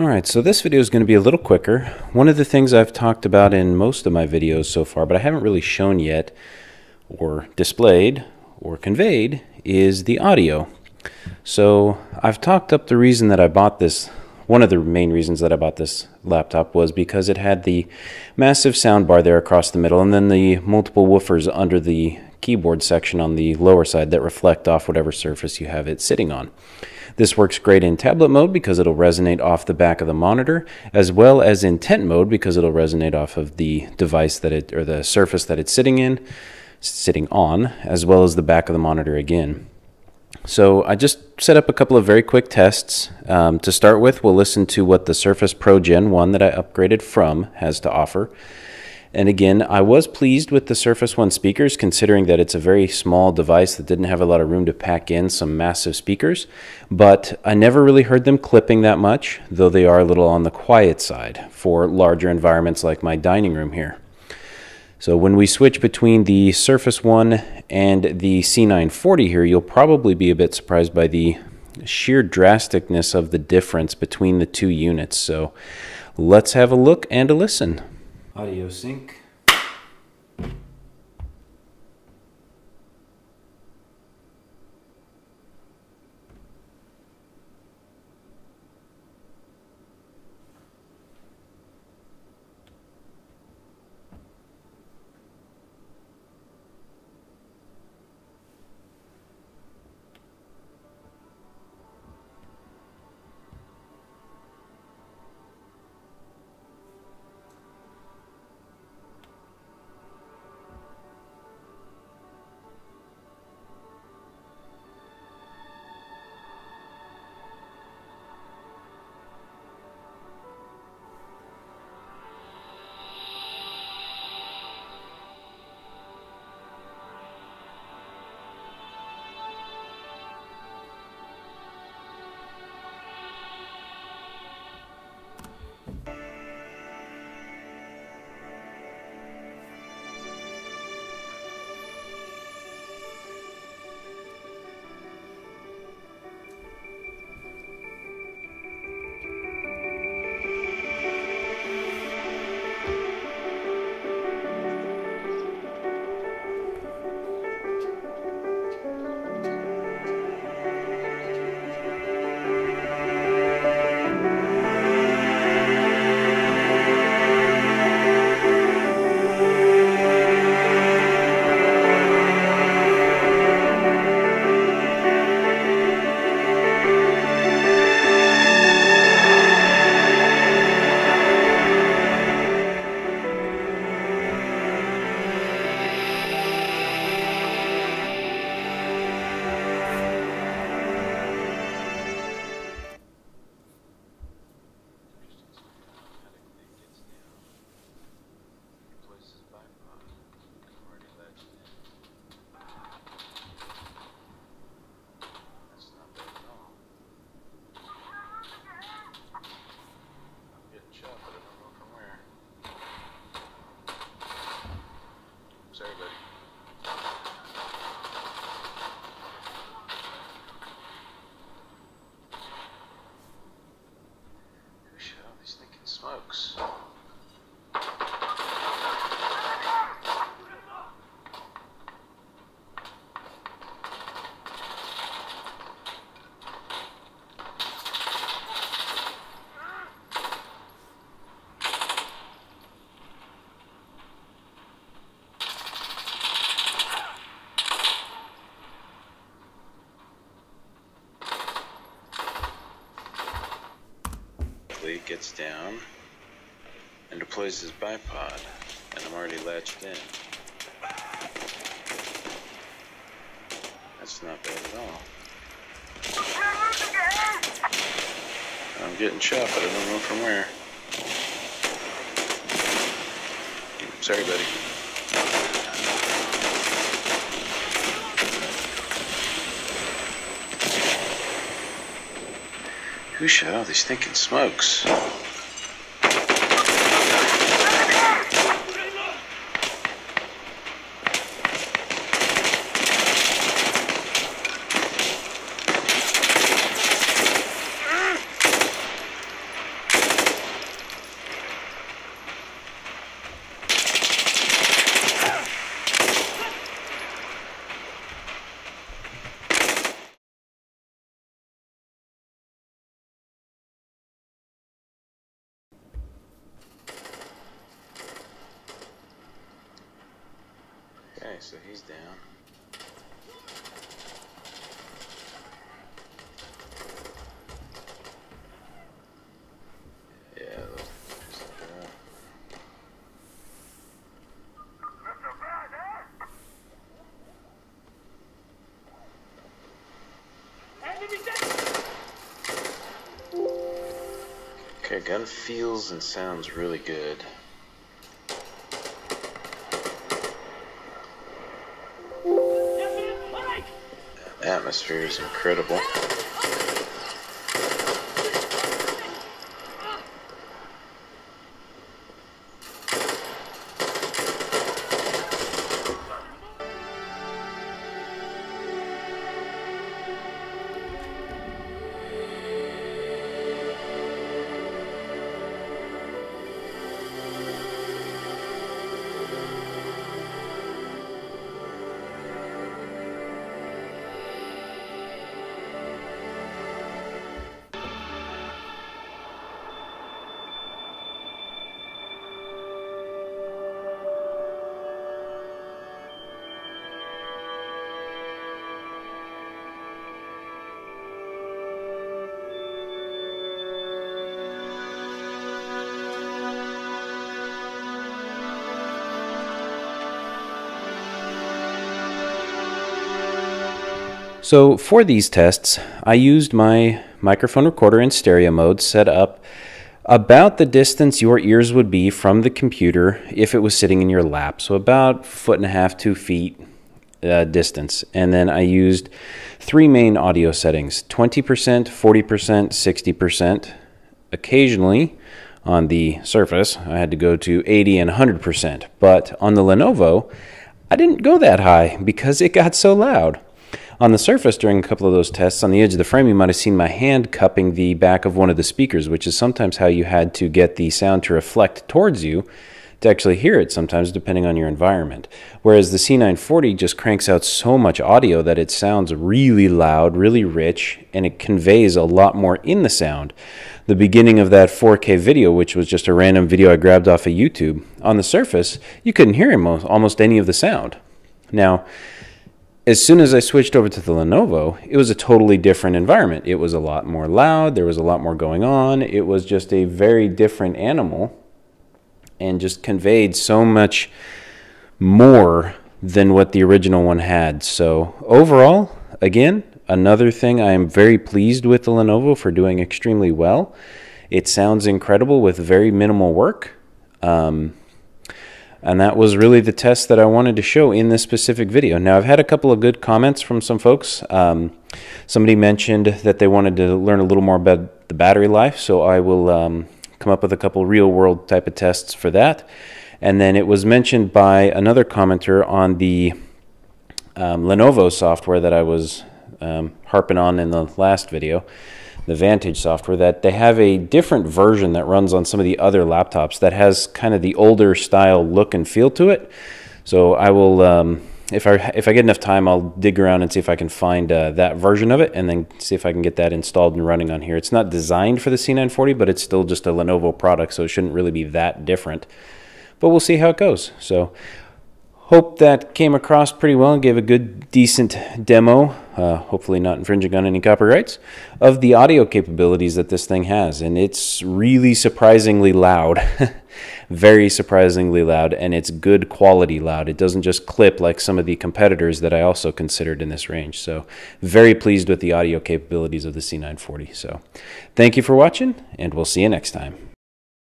Alright, so this video is going to be a little quicker. One of the things I've talked about in most of my videos so far, but I haven't really shown yet, or displayed, or conveyed, is the audio. So I've talked up the reason that I bought this. One of the main reasons that I bought this laptop was because it had the massive sound bar there across the middle, and then the multiple woofers under the keyboard section on the lower side that reflect off whatever surface you have it sitting on. This works great in tablet mode because it'll resonate off the back of the monitor, as well as in tent mode because it'll resonate off of the device that it, or the surface that it's sitting on, as well as the back of the monitor again. So I just set up a couple of very quick tests. To start with, we'll listen to what the Surface Pro Gen 1 that I upgraded from has to offer. And again, I was pleased with the Surface One speakers, considering that it's a very small device that didn't have a lot of room to pack in some massive speakers, but I never really heard them clipping that much, though they are a little on the quiet side for larger environments like my dining room here. So when we switch between the Surface One and the C940 here, you'll probably be a bit surprised by the sheer drasticness of the difference between the two units. So let's have a look and a listen. Audio sync. Smokes. Gets down and deploys his bipod, and I'm already latched in. That's not bad at all. I'm getting shot, but I don't know from where. Sorry, buddy. Who shot all these stinking smokes? so he's down. Yeah, just like that. Okay, gun feels and sounds really good. Atmosphere is incredible. So for these tests, I used my microphone recorder in stereo mode set up about the distance your ears would be from the computer if it was sitting in your lap. So about 1.5 to 2 feet distance. And then I used 3 main audio settings, 20%, 40%, 60%. Occasionally on the Surface, I had to go to 80 and 100%. But on the Lenovo, I didn't go that high because it got so loud. On the Surface, during a couple of those tests, on the edge of the frame, you might have seen my hand cupping the back of one of the speakers, which is sometimes how you had to get the sound to reflect towards you to actually hear it sometimes, depending on your environment. Whereas the C940 just cranks out so much audio that it sounds really loud, really rich, and it conveys a lot more in the sound. The beginning of that 4K video, which was just a random video I grabbed off of YouTube, on the Surface, you couldn't hear almost any of the sound. Now, as soon as I switched over to the Lenovo, it was a totally different environment. It was a lot more loud. There was a lot more going on. It was just a very different animal and just conveyed so much more than what the original one had. So overall, again, another thing I am very pleased with the Lenovo for doing extremely well. It sounds incredible with very minimal work. And that was really the test that I wanted to show in this specific video. Now, I've had a couple of good comments from some folks. Somebody mentioned that they wanted to learn a little more about the battery life, so I will come up with a couple real-world type of tests for that. And then it was mentioned by another commenter on the Lenovo software that I was harping on in the last video, the Vantage software, that they have a different version that runs on some of the other laptops that has kind of the older style look and feel to it. So I will, if I get enough time, I'll dig around and see if I can find that version of it, and then see if I can get that installed and running on here. It's not designed for the C940, but it's still just a Lenovo product, so it shouldn't really be that different. But we'll see how it goes. So hope that came across pretty well and gave a good, decent demo, hopefully not infringing on any copyrights, of the audio capabilities that this thing has. And it's really surprisingly loud, very surprisingly loud, and it's good quality loud. It doesn't just clip like some of the competitors that I also considered in this range. So very pleased with the audio capabilities of the C940. So thank you for watching, and we'll see you next time.